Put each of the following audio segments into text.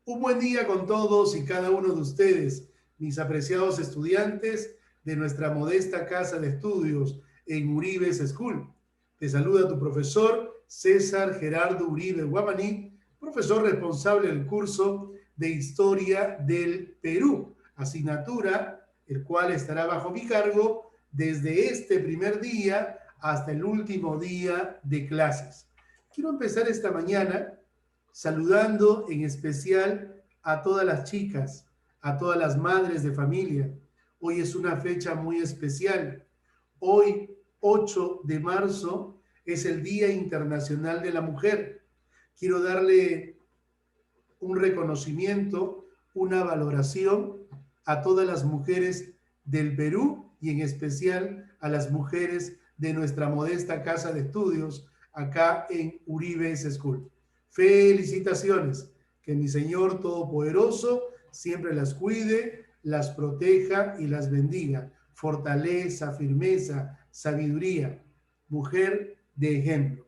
Un buen día con todos y cada uno de ustedes, mis apreciados estudiantes de nuestra modesta casa de estudios en Uribe's School. Te saluda tu profesor César Gerardo Uribe Guamaní, profesor responsable del curso de Historia del Perú, asignatura el cual estará bajo mi cargo desde este primer día hasta el último día de clases. Quiero empezar esta mañana saludando en especial a todas las chicas, a todas las madres de familia. Hoy es una fecha muy especial. Hoy, 8 de marzo, es el Día Internacional de la Mujer. Quiero darle un reconocimiento, una valoración a todas las mujeres del Perú y en especial a las mujeres de nuestra modesta casa de estudios acá en Uribe's School. Felicitaciones, que mi Señor Todopoderoso siempre las cuide, las proteja y las bendiga. Fortaleza, firmeza, sabiduría, mujer de ejemplo.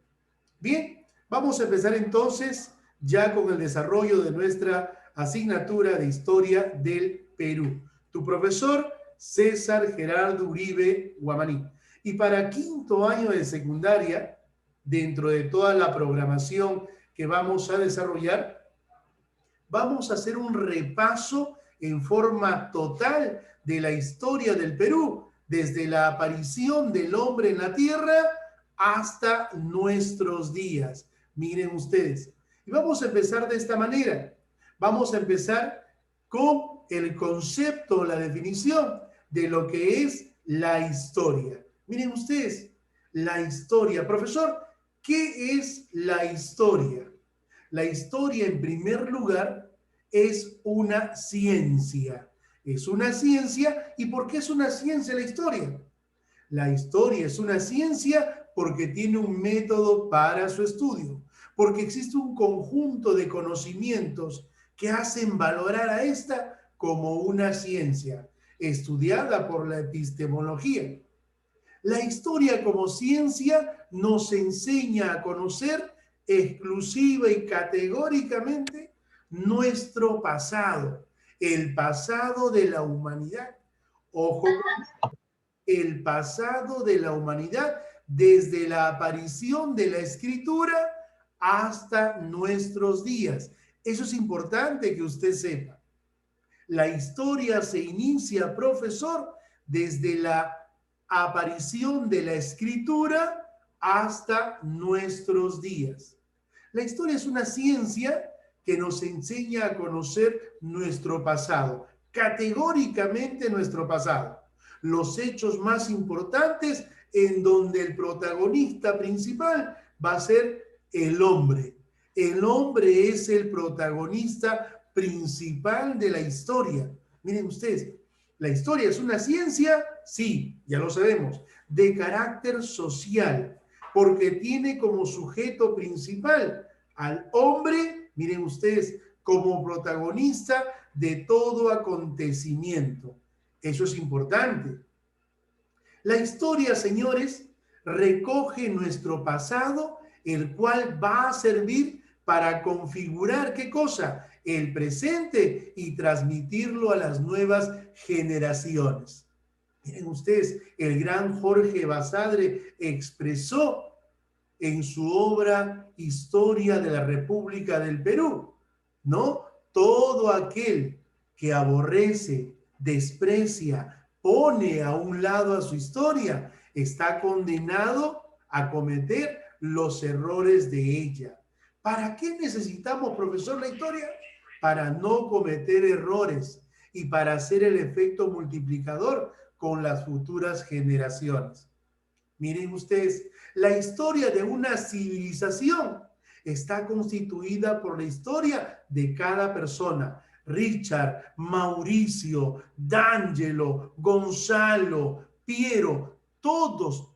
Bien, vamos a empezar entonces ya con el desarrollo de nuestra asignatura de Historia del Perú. Tu profesor César Gerardo Uribe Guamaní. Y para quinto año de secundaria, dentro de toda la programación que vamos a desarrollar, vamos a hacer un repaso en forma total de la historia del Perú, desde la aparición del hombre en la tierra hasta nuestros días. Miren ustedes. Y vamos a empezar de esta manera. Vamos a empezar con el concepto, la definición de lo que es la historia. Miren ustedes, la historia. Profesor, ¿qué es la historia? La historia, en primer lugar, es una ciencia. Es una ciencia. ¿Y por qué es una ciencia la historia? La historia es una ciencia porque tiene un método para su estudio, porque existe un conjunto de conocimientos que hacen valorar a esta como una ciencia, estudiada por la epistemología. La historia como ciencia nos enseña a conocer exclusiva y categóricamente nuestro pasado, el pasado de la humanidad. Ojo, el pasado de la humanidad desde la aparición de la escritura hasta nuestros días. Eso es importante que usted sepa. La historia se inicia, profesor, desde la aparición de la escritura hasta nuestros días. La historia es una ciencia que nos enseña a conocer nuestro pasado, categóricamente nuestro pasado. Los hechos más importantes en donde el protagonista principal va a ser el hombre. El hombre es el protagonista principal de la historia. Miren ustedes, ¿la historia es una ciencia? Sí, ya lo sabemos, de carácter social, porque tiene como sujeto principal al hombre, miren ustedes, como protagonista de todo acontecimiento. Eso es importante. La historia, señores, recoge nuestro pasado, el cual va a servir para configurar, ¿qué cosa? El presente y transmitirlo a las nuevas generaciones. Miren ustedes, el gran Jorge Basadre expresó en su obra Historia de la República del Perú, ¿no? Todo aquel que aborrece, desprecia, pone a un lado a su historia, está condenado a cometer los errores de ella. ¿Para qué necesitamos, profesor, la historia? Para no cometer errores y para hacer el efecto multiplicador con las futuras generaciones. Miren ustedes, la historia de una civilización está constituida por la historia de cada persona. Richard, Mauricio, D'Angelo, Gonzalo, Piero, todos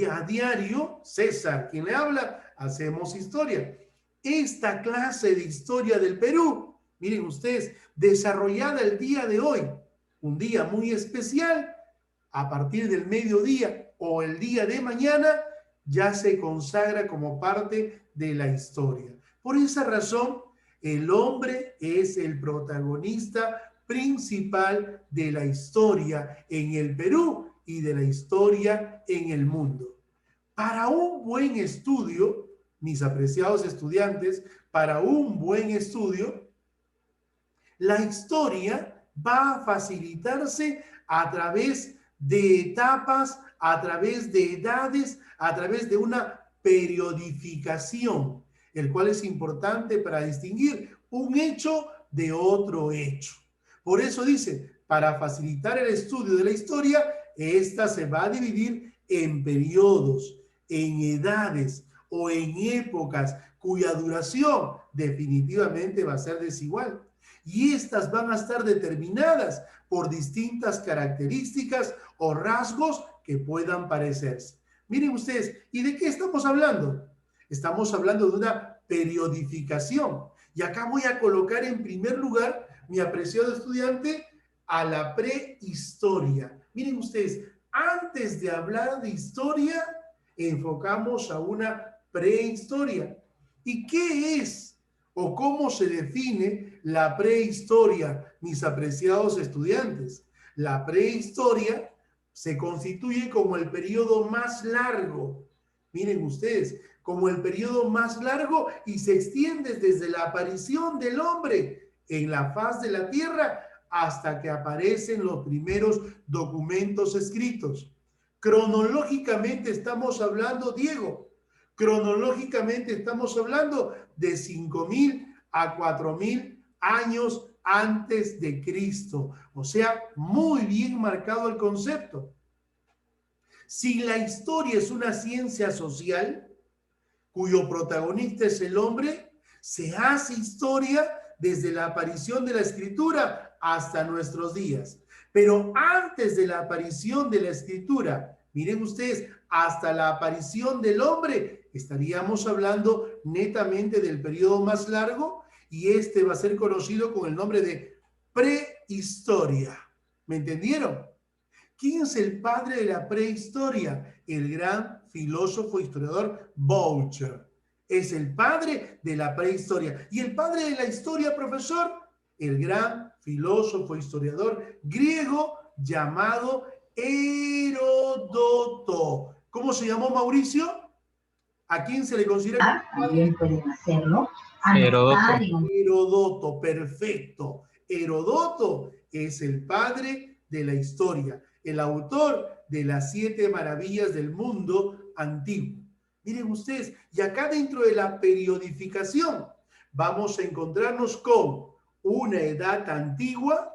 a diario, César, quien le habla, hacemos historia. Esta clase de historia del Perú, miren ustedes, desarrollada el día de hoy, un día muy especial, a partir del mediodía o el día de mañana, ya se consagra como parte de la historia. Por esa razón, El hombre es el protagonista principal de la historia en el Perú y de la historia en el mundo. Para un buen estudio, mis apreciados estudiantes, para un buen estudio, la historia va a facilitarse a través de etapas, a través de edades, a través de una periodificación, el cual es importante para distinguir un hecho de otro hecho. Por eso dice, para facilitar el estudio de la historia, esta se va a dividir en periodos, en edades o en épocas cuya duración definitivamente va a ser desigual. Y estas van a estar determinadas por distintas características o rasgos que puedan parecerse. Miren ustedes, ¿y de qué estamos hablando? Estamos hablando de una periodificación. Y acá voy a colocar en primer lugar, mi apreciado estudiante, a la prehistoria. Miren ustedes, antes de hablar de historia, enfocamos a una prehistoria. ¿Y qué es o cómo se define la prehistoria, mis apreciados estudiantes? La prehistoria se constituye como el periodo más largo, miren ustedes, como el periodo más largo y se extiende desde la aparición del hombre en la faz de la tierra hasta que aparecen los primeros documentos escritos. Cronológicamente estamos hablando, Diego, cronológicamente estamos hablando de 5.000 a 4.000 años antes de Cristo. O sea, muy bien marcado el concepto. Si la historia es una ciencia social, cuyo protagonista es el hombre, se hace historia desde la aparición de la escritura hasta nuestros días. Pero antes de la aparición de la escritura, miren ustedes, hasta la aparición del hombre, estaríamos hablando netamente del periodo más largo y este va a ser conocido con el nombre de prehistoria. ¿Me entendieron? ¿Quién es el padre de la prehistoria? El gran filósofo historiador Boucher. Es el padre de la prehistoria. ¿Y el padre de la historia, profesor? El gran filósofo historiador griego llamado Heródoto. ¿Cómo se llamó, Mauricio? ¿A quién se le considera? También pueden hacerlo. Heródoto. Heródoto, perfecto. Heródoto es el padre de la historia, el autor de las 7 maravillas del mundo antiguo. Miren ustedes, y acá dentro de la periodificación vamos a encontrarnos con una edad antigua,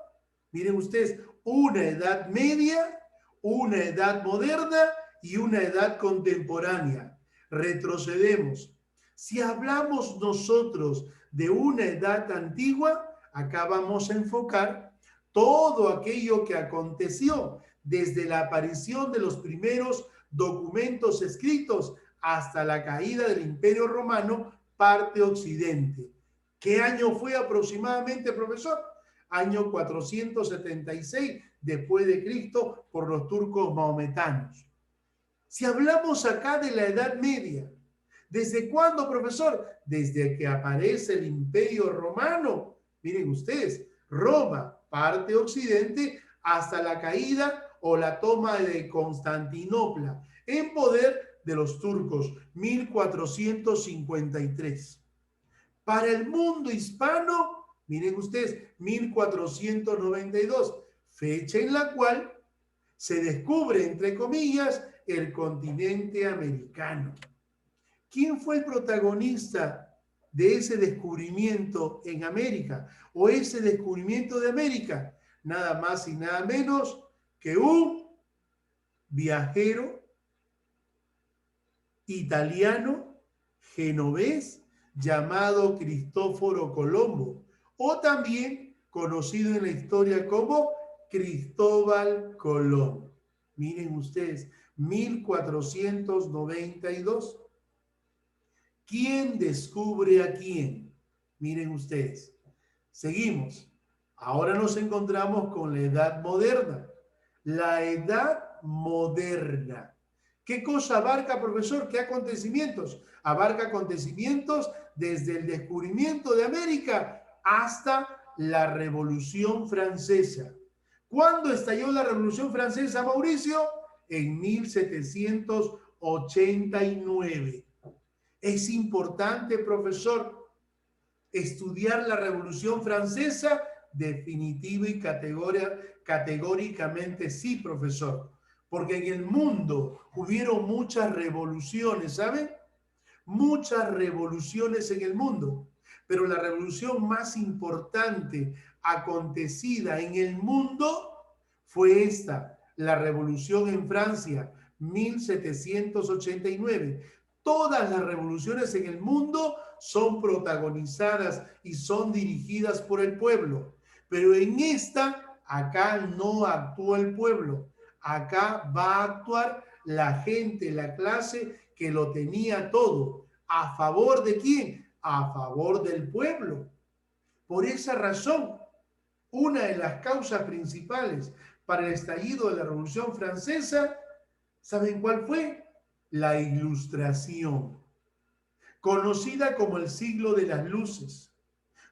miren ustedes, una edad media, una edad moderna y una edad contemporánea. Retrocedemos. Si hablamos nosotros de una edad antigua, acá vamos a enfocar todo aquello que aconteció desde la aparición de los primeros documentos escritos hasta la caída del Imperio Romano, parte occidente. ¿Qué año fue aproximadamente, profesor? Año 476 después de Cristo por los turcos maometanos. Si hablamos acá de la Edad Media, ¿desde cuándo, profesor? Desde que aparece el Imperio Romano. Miren ustedes, Roma, parte occidente, hasta la caída o la toma de Constantinopla, en poder de los turcos, 1453. Para el mundo hispano, miren ustedes, 1492, fecha en la cual se descubre, entre comillas, el continente americano. ¿Quién fue el protagonista de ese descubrimiento en América o ese descubrimiento de América? Nada más y nada menos que un viajero italiano genovés llamado Cristóforo Colombo, o también conocido en la historia como Cristóbal Colón. Miren ustedes, 1492. ¿Quién descubre a quién? Miren ustedes. Seguimos. Ahora nos encontramos con la Edad Moderna. La Edad Moderna. ¿Qué cosa abarca, profesor? ¿Qué acontecimientos? Abarca acontecimientos desde el descubrimiento de América hasta la Revolución Francesa. ¿Cuándo estalló la Revolución Francesa, Mauricio? En 1789. Es importante, profesor, estudiar la Revolución Francesa. Definitiva y categóricamente sí, profesor. Porque en el mundo hubieron muchas revoluciones, ¿saben? Muchas revoluciones en el mundo. Pero la revolución más importante acontecida en el mundo fue esta, la revolución en Francia, 1789. Todas las revoluciones en el mundo son protagonizadas y son dirigidas por el pueblo. Pero en esta, acá no actúa el pueblo. Acá va a actuar la gente, la clase que lo tenía todo. ¿A favor de quién? A favor del pueblo. Por esa razón, una de las causas principales para el estallido de la Revolución Francesa, ¿saben cuál fue? La Ilustración, conocida como el siglo de las luces.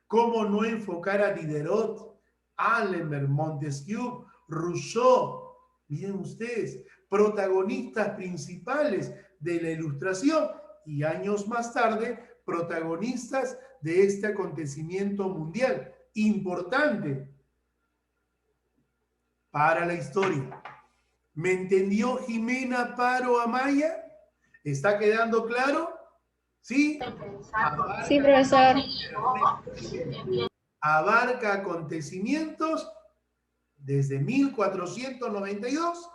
¿Cómo no enfocar a Diderot, Alembert, Montesquieu, Rousseau? Miren ustedes, protagonistas principales de la Ilustración y años más tarde, protagonistas de este acontecimiento mundial importante para la historia. ¿Me entendió Jimena Paro Amaya? ¿Está quedando claro? ¿Sí? Sí, profesor. Abarca acontecimientos desde 1492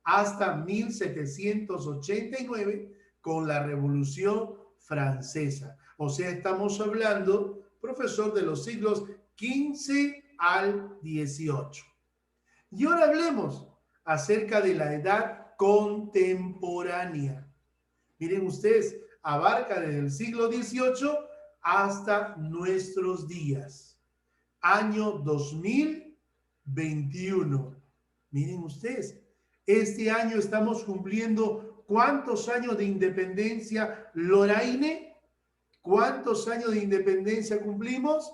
hasta 1789 con la Revolución Francesa. O sea, estamos hablando, profesor, de los siglos XV al XVIII. Y ahora hablemos acerca de la edad contemporánea. Miren ustedes, abarca desde el siglo XVIII hasta nuestros días. Año 2021. Miren ustedes, este año estamos cumpliendo ¿cuántos años de independencia, Loraine? ¿Cuántos años de independencia cumplimos?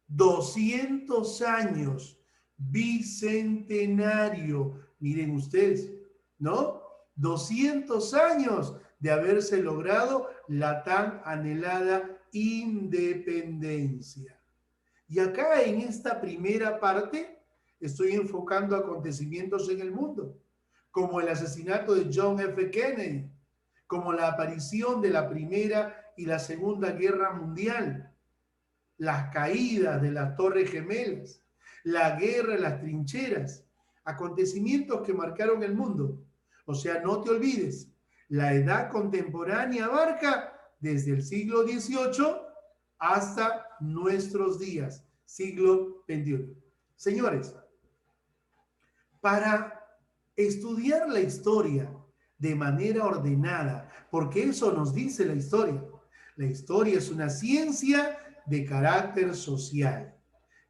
200 años. Bicentenario. Miren ustedes, ¿no? 200 años de haberse logrado la tan anhelada independencia. Y acá en esta primera parte estoy enfocando acontecimientos en el mundo, como el asesinato de John F. Kennedy, como la aparición de la Primera y la Segunda Guerra Mundial, las caídas de las Torres Gemelas, la guerra en las trincheras, acontecimientos que marcaron el mundo. O sea, no te olvides, la edad contemporánea abarca desde el siglo XVIII hasta nuestros días, siglo XXI. Señores, para estudiar la historia de manera ordenada, porque eso nos dice la historia. La historia es una ciencia de carácter social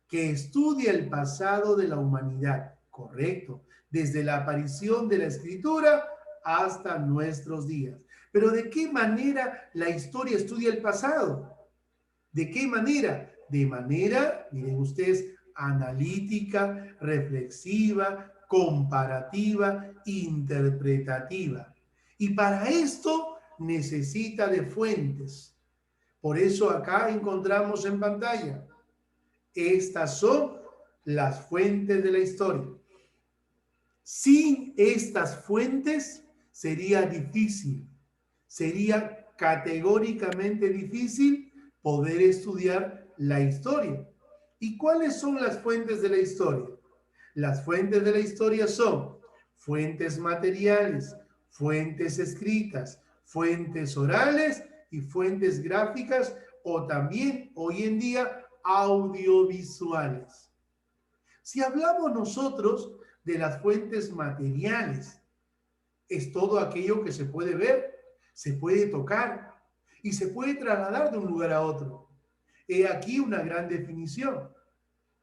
que estudia el pasado de la humanidad, correcto, desde la aparición de la escritura hasta nuestros días. Pero ¿de qué manera la historia estudia el pasado? ¿De qué manera? De manera, miren ustedes, analítica, reflexiva, comparativa, interpretativa. Y para esto necesita de fuentes. Por eso acá encontramos en pantalla. Estas son las fuentes de la historia. Sin estas fuentes sería difícil, sería categóricamente difícil poder estudiar la historia. ¿Y cuáles son las fuentes de la historia? Las fuentes de la historia son fuentes materiales, fuentes escritas, fuentes orales y fuentes gráficas o también hoy en día audiovisuales. Si hablamos nosotros de las fuentes materiales, es todo aquello que se puede ver, se puede tocar y se puede trasladar de un lugar a otro. He aquí una gran definición.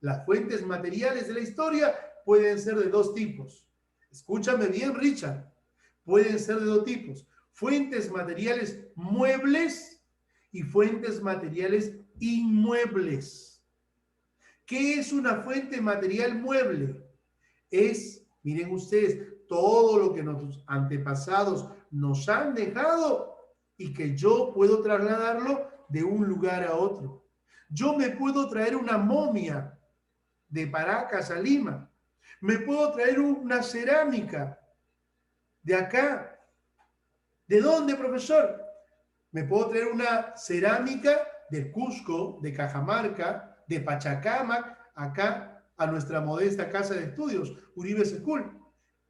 Las fuentes materiales de la historia pueden ser de dos tipos. Escúchame bien, Richard. Pueden ser de dos tipos. Fuentes materiales muebles y fuentes materiales inmuebles. ¿Qué es una fuente material mueble? Es, miren ustedes, todo lo que nuestros antepasados nos han dejado y que yo puedo trasladarlo de un lugar a otro. Yo me puedo traer una momia de Paracas a Lima. Me puedo traer una cerámica de acá. ¿De dónde, profesor? Me puedo traer una cerámica de Cusco, de Cajamarca, de Pachacamac, acá a nuestra modesta casa de estudios, Uribe School.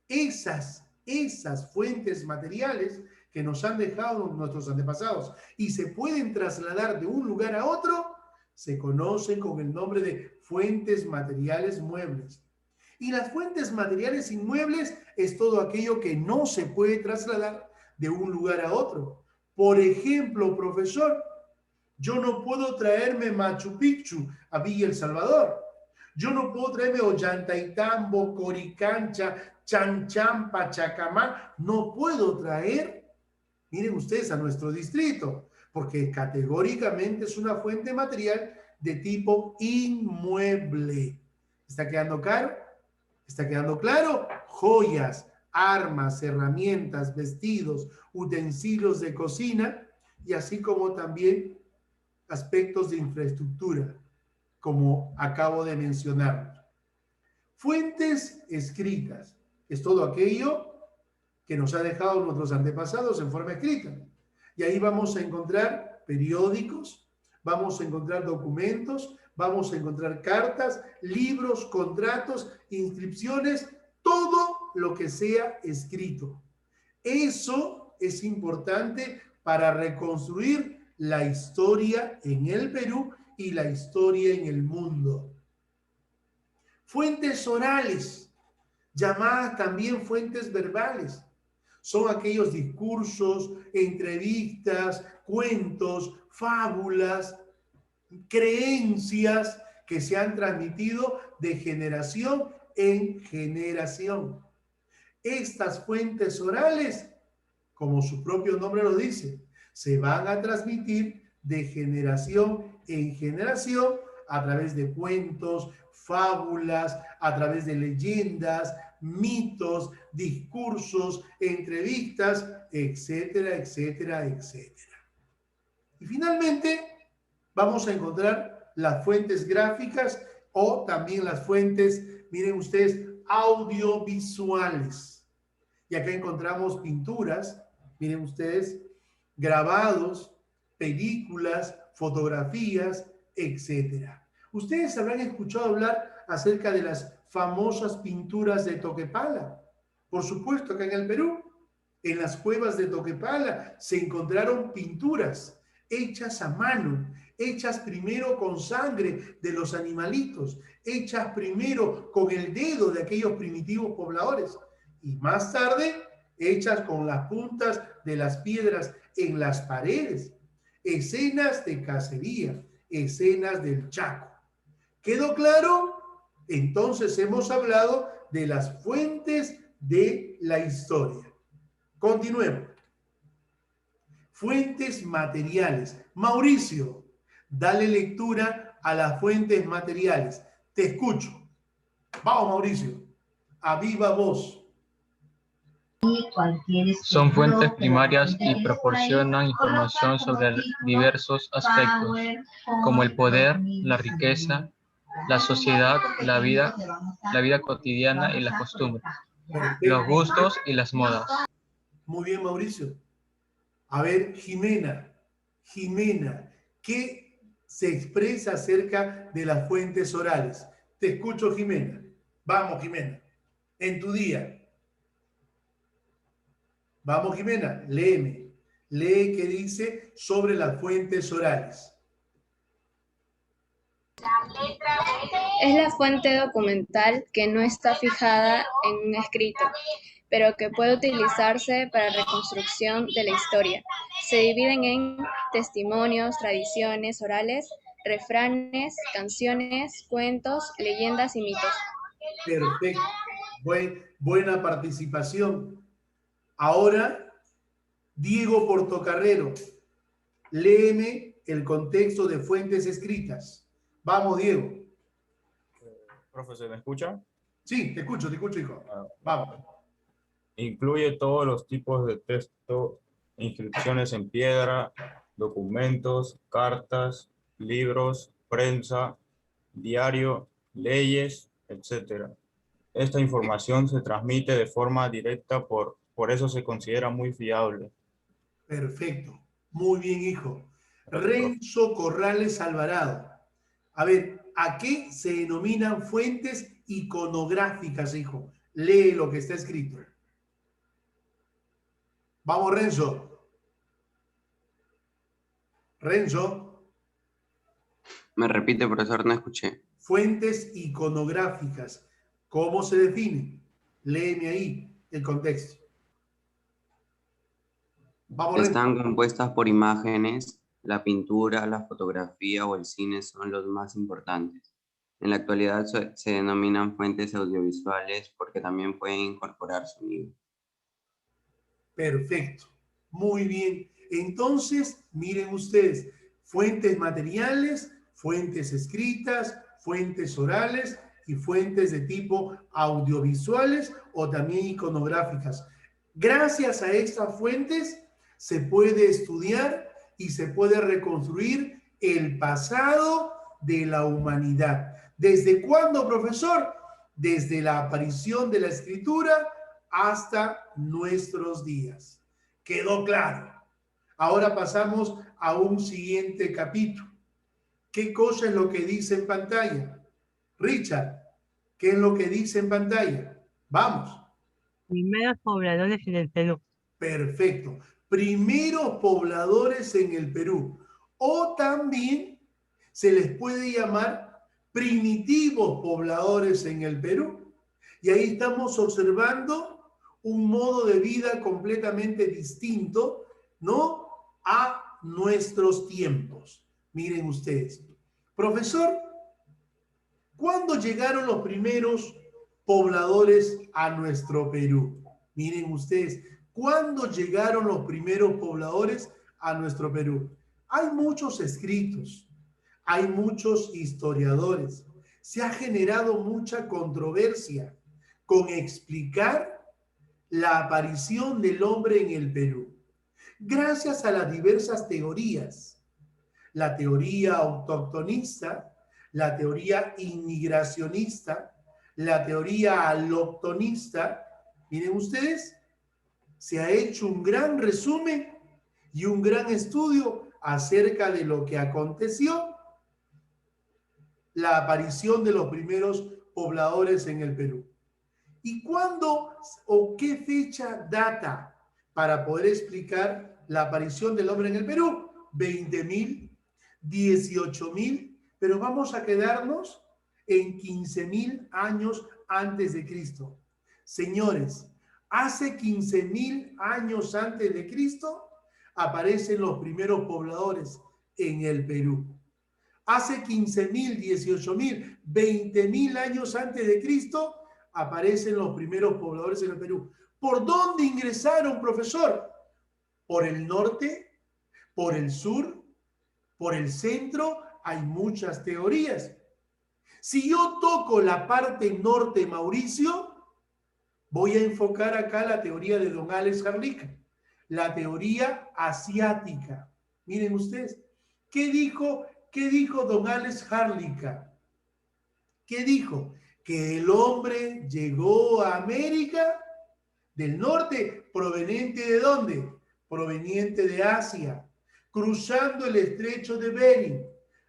Esas fuentes materiales que nos han dejado nuestros antepasados y se pueden trasladar de un lugar a otro, se conocen con el nombre de fuentes materiales muebles. Y las fuentes materiales inmuebles es todo aquello que no se puede trasladar de un lugar a otro. Por ejemplo, profesor, yo no puedo traerme Machu Picchu a Villa El Salvador. Yo no puedo traerme Ollantaytambo, Coricancha, Chan, Pachacamac. No puedo traer, miren ustedes, a nuestro distrito, porque categóricamente es una fuente material de tipo inmueble. ¿Está quedando claro? ¿Está quedando claro? Joyas, armas, herramientas, vestidos, utensilios de cocina y así como también aspectos de infraestructura, como acabo de mencionar. Fuentes escritas es todo aquello que nos ha dejado nuestros antepasados en forma escrita. Y ahí vamos a encontrar periódicos, vamos a encontrar documentos, vamos a encontrar cartas, libros, contratos, inscripciones, todo lo que sea escrito. Eso es importante para reconstruir la historia en el Perú y la historia en el mundo. Fuentes orales, llamadas también fuentes verbales, son aquellos discursos, entrevistas, cuentos, fábulas, creencias que se han transmitido de generación en generación. Estas fuentes orales, como su propio nombre lo dice, se van a transmitir de generación en generación a través de cuentos, fábulas, a través de leyendas, mitos, discursos, entrevistas, etcétera, etcétera, etcétera. Y finalmente, vamos a encontrar las fuentes gráficas o también las fuentes, miren ustedes, audiovisuales. Y acá encontramos pinturas, miren ustedes, grabados, películas, fotografías, etcétera. Ustedes habrán escuchado hablar acerca de las famosas pinturas de Toquepala. Por supuesto, acá en el Perú, en las cuevas de Toquepala se encontraron pinturas hechas a mano, hechas primero con sangre de los animalitos, hechas primero con el dedo de aquellos primitivos pobladores y más tarde hechas con las puntas de las piedras en las paredes. Escenas de cacería, escenas del Chaco. ¿Quedó claro? Entonces hemos hablado de las fuentes de la historia. Continuemos. Fuentes materiales. Mauricio, dale lectura a las fuentes materiales. Te escucho. Vamos, Mauricio. A viva voz. Son fuentes primarias y proporcionan información sobre diversos aspectos, como el poder, la riqueza, la sociedad, la vida cotidiana y las costumbres, los gustos y las modas. Muy bien, Mauricio. A ver, Jimena, ¿qué se expresa acerca de las fuentes orales? Te escucho, Jimena. Vamos, Jimena, en tu día. Vamos, Jimena, léeme. Lee qué dice sobre las fuentes orales. Es la fuente documental que no está fijada en un escrito, pero que puede utilizarse para reconstrucción de la historia. Se dividen en testimonios, tradiciones orales, refranes, canciones, cuentos, leyendas y mitos. Perfecto. Buena participación. Ahora, Diego Portocarrero, léeme el contexto de fuentes escritas. Vamos, Diego. Profesor, ¿me escucha? Sí, te escucho, hijo. Vamos. Incluye todos los tipos de texto, inscripciones en piedra, documentos, cartas, libros, prensa, diario, leyes, etc. Esta información se transmite de forma directa, por eso se considera muy fiable. Perfecto. Muy bien, hijo. Gracias, profe. Renzo Corrales Alvarado. A ver, ¿a qué se denominan fuentes iconográficas, hijo? Lee lo que está escrito. Vamos, Renzo. Renzo. Me repite, profesor, no escuché. Fuentes iconográficas. ¿Cómo se define? Léeme ahí el contexto. Vamos, Renzo. Están compuestas por imágenes. La pintura, la fotografía o el cine son los más importantes. En la actualidad se denominan fuentes audiovisuales porque también pueden incorporar sonido. Perfecto. Muy bien. Entonces, miren ustedes, fuentes materiales, fuentes escritas, fuentes orales y fuentes de tipo audiovisuales o también iconográficas. Gracias a estas fuentes se puede estudiar y se puede reconstruir el pasado de la humanidad. ¿Desde cuándo, profesor? Desde la aparición de la escritura hasta nuestros días. ¿Quedó claro? Ahora pasamos a un siguiente capítulo. ¿Qué cosa es lo que dice en pantalla? Richard, ¿qué es lo que dice en pantalla? Vamos. Primeros pobladores en el Perú. Perfecto. Primeros pobladores en el Perú. O también se les puede llamar primitivos pobladores en el Perú. Y ahí estamos observando un modo de vida completamente distinto, ¿no?, a nuestros tiempos. Miren ustedes. Profesor, ¿cuándo llegaron los primeros pobladores a nuestro Perú? Miren ustedes, ¿cuándo llegaron los primeros pobladores a nuestro Perú? Hay muchos escritos, hay muchos historiadores. Se ha generado mucha controversia con explicar la aparición del hombre en el Perú. Gracias a las diversas teorías, la teoría autoctonista, la teoría inmigracionista, la teoría allochtonista, miren ustedes, se ha hecho un gran resumen y un gran estudio acerca de lo que aconteció, la aparición de los primeros pobladores en el Perú. ¿Y cuándo o qué fecha data para poder explicar la aparición del hombre en el Perú? 20.000, 18.000, pero vamos a quedarnos en 15.000 años antes de Cristo. Señores, hace 15.000 años antes de Cristo aparecen los primeros pobladores en el Perú. Hace 15.000, 18.000, 20.000 años antes de Cristo aparecen los primeros pobladores en el Perú. ¿Por dónde ingresaron, profesor? ¿Por el norte? ¿Por el sur? ¿Por el centro? Hay muchas teorías. Si yo toco la parte norte, Mauricio, voy a enfocar acá la teoría de don Alex Harlica, la teoría asiática. Miren ustedes, ¿qué dijo don Alex Harlica? ¿Qué dijo? Que el hombre llegó a América del Norte, ¿proveniente de dónde? Proveniente de Asia, cruzando el estrecho de Bering.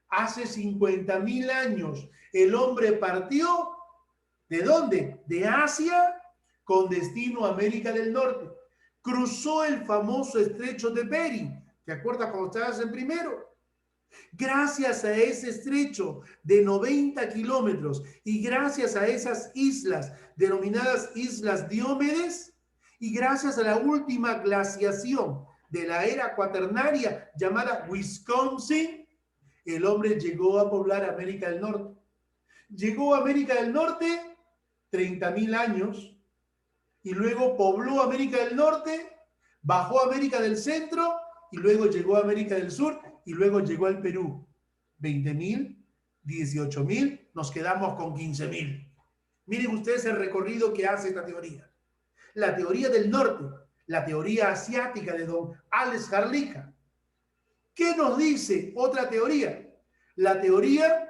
Hace 50.000 años el hombre partió, ¿de dónde? De Asia con destino a América del Norte. Cruzó el famoso estrecho de Bering. ¿Te acuerdas cuando estabas en primero? Gracias a ese estrecho de 90 kilómetros y gracias a esas islas denominadas Islas Diómedes y gracias a la última glaciación de la era cuaternaria llamada Wisconsin, el hombre llegó a poblar América del Norte. Llegó a América del Norte 30.000 años y luego pobló América del Norte, bajó a América del Centro y luego llegó a América del Sur y luego llegó al Perú. 20.000, 18.000, nos quedamos con 15.000. Miren ustedes el recorrido que hace esta teoría. La teoría del norte, la teoría asiática de don Alex Harlika. ¿Qué nos dice otra teoría? La teoría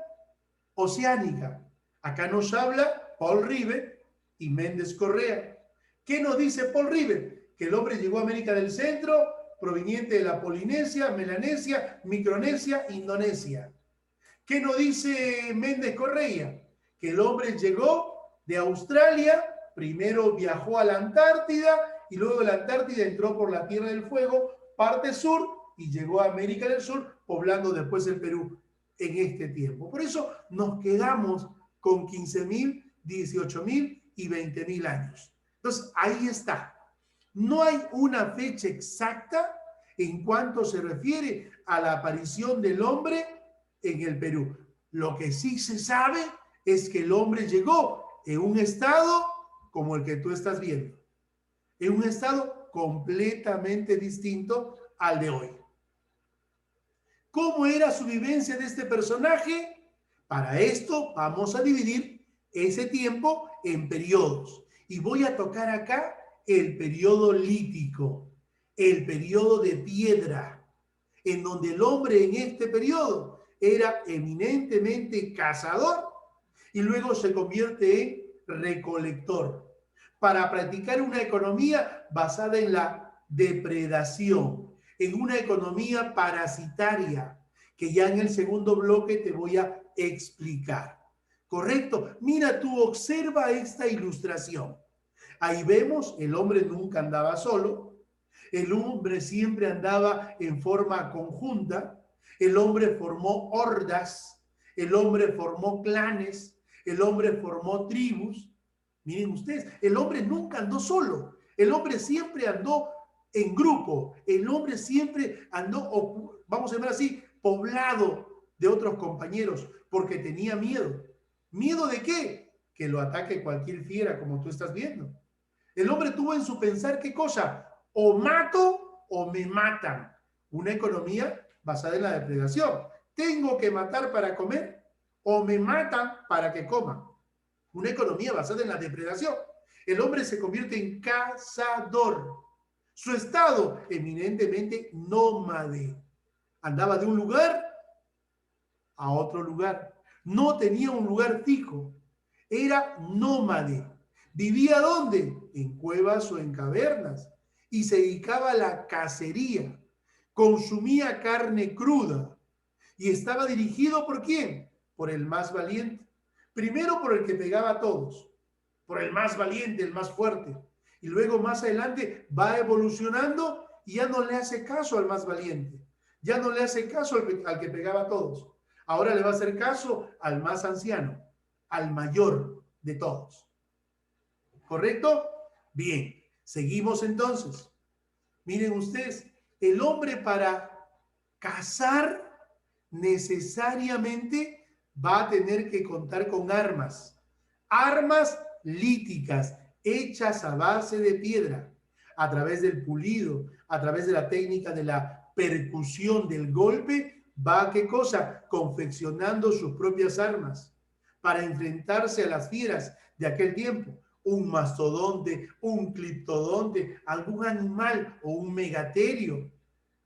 oceánica. Acá nos habla Paul Rivet y Méndez Correa. ¿Qué nos dice Paul Rivet? Que el hombre llegó a América del Centro proveniente de la Polinesia, Melanesia, Micronesia, Indonesia. ¿Qué nos dice Méndez Correa? Que el hombre llegó de Australia, primero viajó a la Antártida y luego de la Antártida entró por la Tierra del Fuego, parte sur, y llegó a América del Sur, poblando después el Perú en este tiempo. Por eso nos quedamos con 15.000, 18.000 y 20.000 años. Entonces, ahí está. No hay una fecha exacta en cuanto se refiere a la aparición del hombre en el Perú. Lo que sí se sabe es que el hombre llegó en un estado como el que tú estás viendo, en un estado completamente distinto al de hoy. ¿Cómo era su vivencia de este personaje? Para esto vamos a dividir ese tiempo en periodos. Y voy a tocar acá el periodo lítico, el periodo de piedra, en donde el hombre en este periodo era eminentemente cazador y luego se convierte en recolector para practicar una economía basada en la depredación, en una economía parasitaria, que ya en el segundo bloque te voy a explicar. ¿Correcto? Mira, tú observa esta ilustración. Ahí vemos, el hombre nunca andaba solo, el hombre siempre andaba en forma conjunta, el hombre formó hordas, el hombre formó clanes, el hombre formó tribus. Miren ustedes, el hombre nunca andó solo, el hombre siempre andó en grupo, el hombre siempre andó, vamos a llamar así, poblado de otros compañeros, porque tenía miedo. ¿Miedo de qué? Que lo ataque cualquier fiera, como tú estás viendo. El hombre tuvo en su pensar, ¿qué cosa? O mato o me matan. Una economía basada en la depredación. ¿Tengo que matar para comer o me matan para que coma? Una economía basada en la depredación. El hombre se convierte en cazador. Su estado eminentemente nómade. Andaba de un lugar a otro lugar. No tenía un lugar fijo. Era nómade. ¿Vivía dónde? En cuevas o en cavernas. Y se dedicaba a la cacería. Consumía carne cruda. Y estaba dirigido ¿por quién? Por el más valiente. Primero por el que pegaba a todos. Por el más valiente, el más fuerte. Y luego más adelante va evolucionando y ya no le hace caso al más valiente. Ya no le hace caso al que pegaba a todos. Ahora le va a hacer caso al más anciano, al mayor de todos. ¿Correcto? Bien, seguimos entonces. Miren ustedes, el hombre para cazar necesariamente va a tener que contar con armas. Armas líticas, hechas a base de piedra, a través del pulido, a través de la técnica de la percusión del golpe, va a ¿qué cosa? Confeccionando sus propias armas para enfrentarse a las fieras de aquel tiempo. Un mastodonte, un cliptodonte, algún animal o un megaterio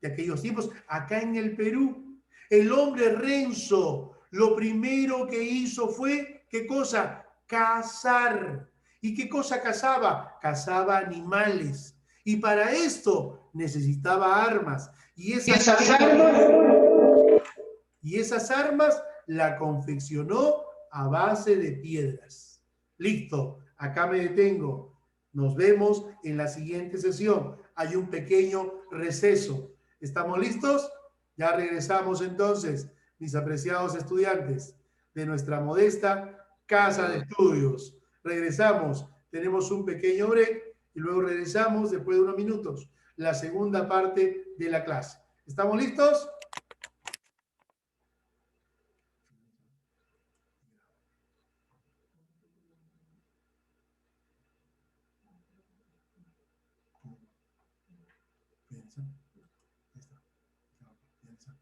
de aquellos tiempos. Acá en el Perú, el hombre Renzo, lo primero que hizo fue, ¿qué cosa? Cazar. ¿Y qué cosa cazaba? Cazaba animales. Y para esto necesitaba armas. Y esas armas la confeccionó a base de piedras. Listo, acá me detengo. Nos vemos en la siguiente sesión. Hay un pequeño receso. ¿Estamos listos? Ya regresamos entonces, mis apreciados estudiantes de nuestra modesta casa de estudios. Regresamos, tenemos un pequeño break y luego regresamos después de unos minutos, la segunda parte de la clase. ¿Estamos listos? Piensa. Ahí está. Piensa.